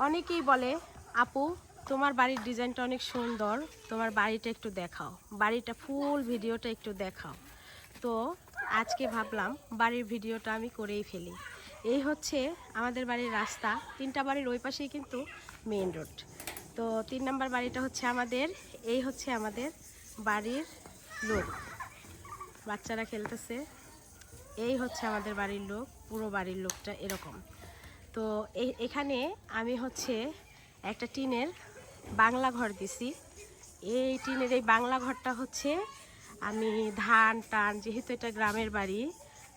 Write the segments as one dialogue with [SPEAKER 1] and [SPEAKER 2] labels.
[SPEAKER 1] অনেকেই বলে আপু তোমার বাড়ির ডিজাইনটা অনেক সুন্দর, তোমার বাড়িটা একটু দেখাও, বাড়িটা ফুল ভিডিওটা একটু দেখাও। তো আজকে ভাবলাম বাড়ির ভিডিওটা আমি করেই ফেলি। এই হচ্ছে আমাদের বাড়ির রাস্তা, 3টা বাড়ির ওই পাশেই কিন্তু মেইন রোড। তো 3 নম্বর বাড়িটা হচ্ছে আমাদের, এই হচ্ছে আমাদের বাড়ির লোক, বাচ্চারা খেলতেছে। এই হচ্ছে আমাদের বাড়ির লোক, পুরো বাড়ির লোকটা এরকম। তো এখানে আমি হচ্ছে একটা টিনের বাংলা ঘর দিছি। এই টিনের এই বাংলা ঘরটা হচ্ছে আমি ধান টান, যেহেতু এটা গ্রামের বাড়ি,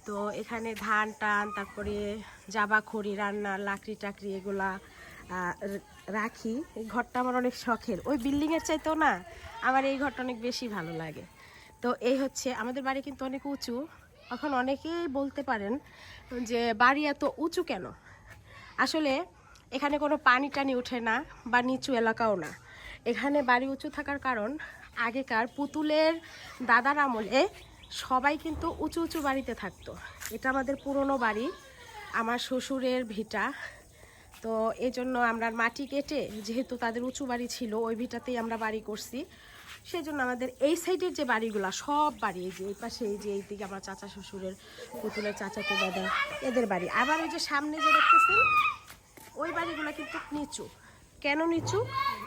[SPEAKER 1] তো এখানে ধান টান, তারপরে জাবা খড়ি, রান্নার লাকড়ি টাকড়ি এগুলা রাখি। এই ঘরটা আমার অনেক শখের, ওই বিল্ডিংয়ের চাইতেও না আমার এই ঘরটা অনেক বেশি ভালো লাগে। তো এই হচ্ছে আমাদের বাড়ি কিন্তু অনেক উঁচু। এখন অনেকেই বলতে পারেন যে বাড়ি এত উঁচু কেন। আসলে এখানে কোনো পানি টানি ওঠে না বা নিচু এলাকাও না। এখানে বাড়ি উঁচু থাকার কারণ আগেকার পুতুলের দাদার আমলে সবাই কিন্তু উঁচু উঁচু বাড়িতে থাকতো। এটা আমাদের পুরনো বাড়ি, আমার শ্বশুরের ভিটা। তো এই জন্য আমরা মাটি কেটে, যেহেতু তাদের উঁচু বাড়ি ছিল, ওই ভিটাতেই আমরা বাড়ি করছি। সেই জন্য আমাদের এই সাইডের যে বাড়িগুলো সব বাড়ি, এই যে এই পাশে, এই যে এইদিকে আমার চাচা শ্বশুরের পুতুলের চাচাতো দাদা এদের বাড়ি। আবার ওই যে সামনে যে দেখতেছেন ওই বাড়িগুলো কিন্তু নিচু। কেন নিচু?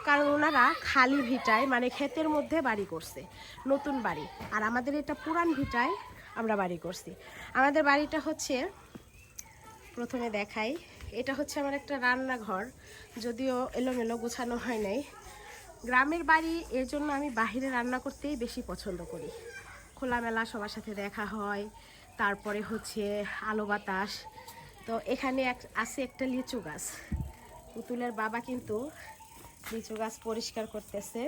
[SPEAKER 1] কারণ ওনারা খালি ভিটায়, মানে ক্ষেতের মধ্যে বাড়ি করছে, নতুন বাড়ি। আর আমাদের এটা পুরান ভিটায় আমরা বাড়ি করছি। আমাদের বাড়িটা হচ্ছে, প্রথমে দেখাই, এটা হচ্ছে আমার একটা রান্নাঘর, যদিও এলোমেলো গোছানো হয় নাই। গ্রামের বাড়ি, এর জন্য আমি বাহিরে রান্না করতেই বেশি পছন্দ করি। খোলামেলা, সবার সাথে দেখা হয়, তারপরে হচ্ছে আলো বাতাস। তো এখানে আছে একটা লিচু গাছ, পুতুলের বাবা কিন্তু লিচু গাছ পরিষ্কার করতেছে।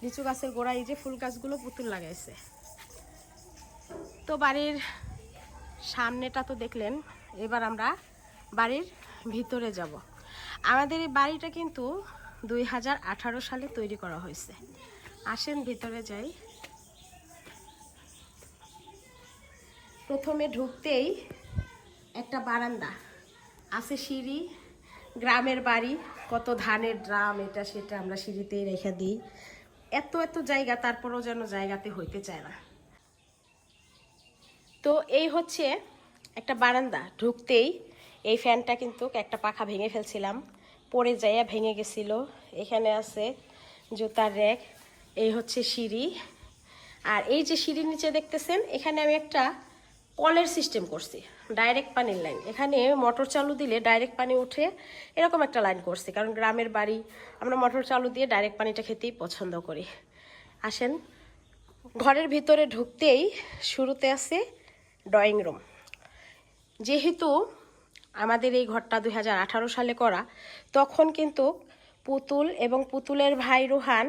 [SPEAKER 1] লিচু গাছের গোড়ায় এই যে ফুল গাছগুলো পুতুল লাগাইছে। তো বাড়ির সামনেটা তো দেখলেন, এবার আমরা বাড়ির ভিতরে যাব। আমাদের এই বাড়িটা কিন্তু 2018 সালে তৈরি করা হয়েছে। আসেন ভিতরে যাই। প্রথমে ঢুকতেই একটা বারান্দা আছে, সিঁড়ি। গ্রামের বাড়ি, কত ধানের ড্রাম এটা সেটা আমরা সিঁড়িতেই রেখে দিই। এত এত জায়গা, তারপরও যেন জায়গাতে হইতে চায় না। তো এই হচ্ছে একটা বারান্দা, ঢুকতেই এই ফ্যানটা কিন্তু একটা পাখা ভেঙে ফেলছিলাম, পড়ে যাইয়া ভেঙে গেছিল। এখানে আছে জুতার র্যাক। এই হচ্ছে সিঁড়ি। আর এই যে সিঁড়ির নিচে দেখতেছেন, এখানে আমি একটা কলের সিস্টেম করছি, ডাইরেক্ট পানির লাইন। এখানে মোটর চালু দিলে ডাইরেক্ট পানি উঠে, এরকম একটা লাইন করছি, কারণ গ্রামের বাড়ি, আমরা মোটর চালু দিয়ে ডাইরেক্ট পানিটা খেতেই পছন্দ করি। আসেন, ঘরের ভিতরে ঢুকতেই শুরুতে আছে ড্রয়িং রুম। যেহেতু আমাদের এই ঘরটা 2018 সালে করা, তখন কিন্তু পুতুল এবং পুতুলের ভাই রোহান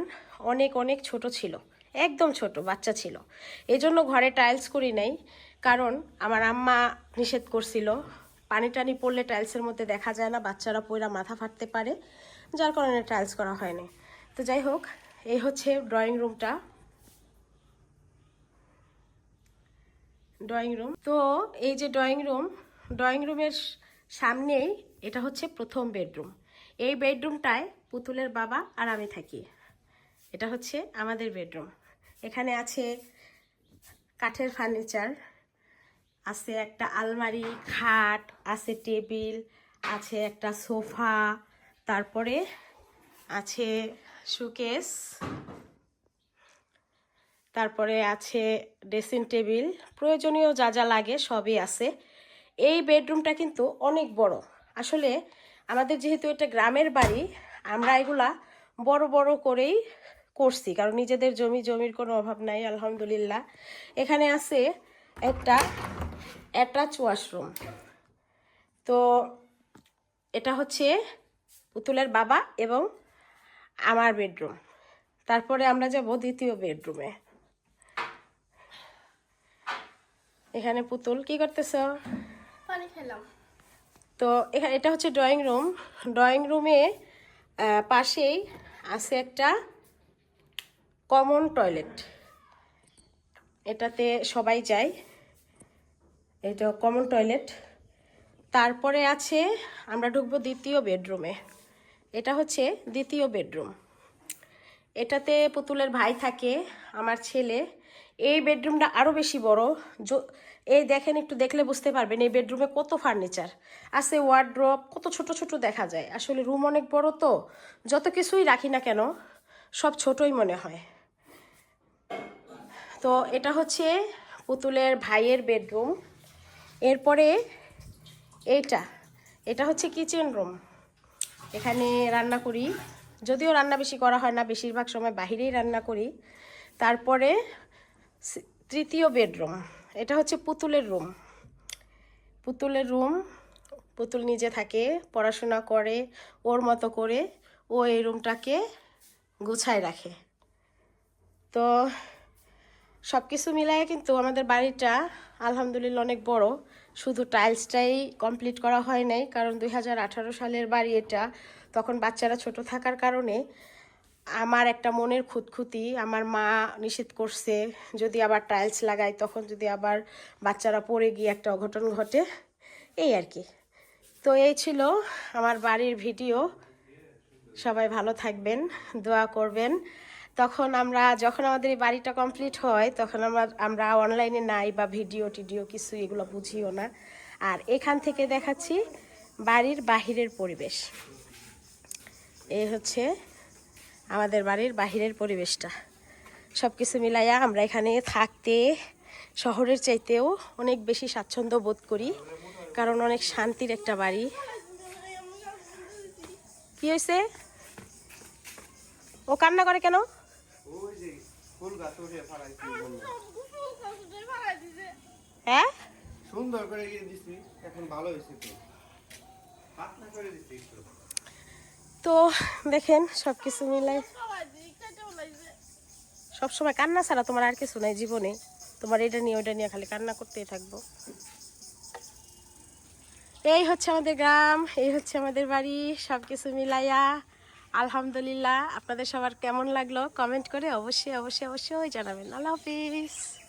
[SPEAKER 1] অনেক অনেক ছোট ছিল, একদম ছোট বাচ্চা ছিল। এই জন্য ঘরে টাইলস করি নাই, কারণ আমার আম্মা নিষেধ করছিল, পানি টানি পড়লে টাইলসের মধ্যে দেখা যায় না, বাচ্চারা পয়রা মাথা ফাটতে পারে, যার কারণে টাইলস করা হয়নি। তো যাই হোক, এই হচ্ছে ড্রয়িং রুমটা, ড্রয়িং রুম। তো এই যে ড্রয়িং রুমের সামনেই এটা হচ্ছে প্রথম বেডরুম। এই বেডরুমটায় পুতুলের বাবা আর আমি থাকি। এটা হচ্ছে আমাদের বেডরুম। এখানে আছে কাঠের ফার্নিচার, আছে একটা আলমারি, খাট, আছে টেবিল, আছে একটা সোফা, তারপরে আছে শোকেস, তারপরে আছে ড্রেসিং টেবিল, প্রয়োজনীয় যা যা লাগে সবই আছে। এই বেডরুমটা কিন্তু অনেক বড়। আসলে আমাদের যেহেতু এটা গ্রামের বাড়ি, আমরা এগুলা বড় বড় করেই করছি, কারণ নিজেদের জমির কোনো অভাব নাই আলহামদুলিল্লাহ। এখানে আছে একটা অ্যাটাচ ওয়াশরুম। তো এটা হচ্ছে পুতুলের বাবা এবং আমার বেডরুম। তারপরে আমরা যাব দ্বিতীয় বেডরুমে। এখানে পুতুল কি করতেছ?
[SPEAKER 2] পানি খেলাম।
[SPEAKER 1] তো এখানে এটা হচ্ছে ড্রয়িং রুম। ড্রয়িং রুমে পাশেই আছে একটা কমন টয়লেট, এটাতে সবাই যায়, এটা কমন টয়লেট। তারপরে আছে আমরা ঢুকবো দ্বিতীয় বেডরুমে। এটা হচ্ছে দ্বিতীয় বেডরুম। এটাতে পুতুলের ভাই থাকে, আমার ছেলে। এই বেডরুমটা আরও বেশি বড়। এই দেখেন, একটু দেখলে বুঝতে পারবেন এই বেডরুমে কত ফার্নিচার আছে, ওয়ার্ড্রপ কত ছোট ছোট দেখা যায়। আসলে রুম অনেক বড়, তো যত কিছুই রাখি না কেন সব ছোটই মনে হয়। তো এটা হচ্ছে পুতুলের ভাইয়ের বেডরুম। এরপরে এটা হচ্ছে কিচেন রুম। এখানে রান্না করি, যদিও রান্না বেশি করা হয় না, বেশিরভাগ সময় বাহিরেই রান্না করি। তারপরে তৃতীয় বেডরুম, এটা হচ্ছে পুতুলের রুম। পুতুল নিজে থাকে, পড়াশোনা করে ওর মতো করে। ও এই রুমটাকে গুছায় রাখে। তো সব কিছু মিলায় কিন্তু আমাদের বাড়িটা আলহামদুলিল্লাহ অনেক বড়। শুধু টাইলসটাই কমপ্লিট করা হয় নাই, কারণ 2018 সালের বাড়ি এটা। তখন বাচ্চারা ছোট থাকার কারণে আমার একটা মনের খুঁতখুঁতি, আমার মা নিষেধ করছে যদি আবার টাইলস লাগাই তখন যদি আবার বাচ্চারা পড়ে গিয়ে একটা অঘটন ঘটে, এই আর কি। তো এই ছিল আমার বাড়ির ভিডিও। সবাই ভালো থাকবেন, দোয়া করবেন। যখন আমাদের এই বাড়িটা কমপ্লিট হয় তখন আমরা অনলাইনে নাই বা ভিডিও টিডিও কিছু এগুলো বুঝিও না। আর এখান থেকে দেখাচ্ছি বাড়ির বাহিরের পরিবেশ। এই হচ্ছে আমাদের বাড়ির বাহিরের পরিবেশটা। সব কিছু মিলাইয়া আমরা এখানে থাকতে শহরের চাইতেও অনেক বেশি স্বাচ্ছন্দ্য বোধ করি, কারণ অনেক শান্তির একটা বাড়ি। কি হয়েছে? ও কান্না করে কেন? হ্যাঁ,
[SPEAKER 2] সুন্দর করে দিছি, এখন ভালো হয়েছে। পাতলা করে দিছি একটু।
[SPEAKER 1] তো দেখেন সব কিছু মিলাই সবসময় কান্না ছাড়া তোমার আর কিছু নাই জীবনে। তোমার এটা নিয়ে ওটা নিয়ে খালি কান্না করতেই থাকবো। এই হচ্ছে আমাদের গ্রাম, এই হচ্ছে আমাদের বাড়ি, সব কিছু মিলাইয়া আলহামদুলিল্লাহ। আপনাদের সবার কেমন লাগলো কমেন্ট করে অবশ্যই অবশ্যই অবশ্যই জানাবেন। আল্লাহ হাফিজ।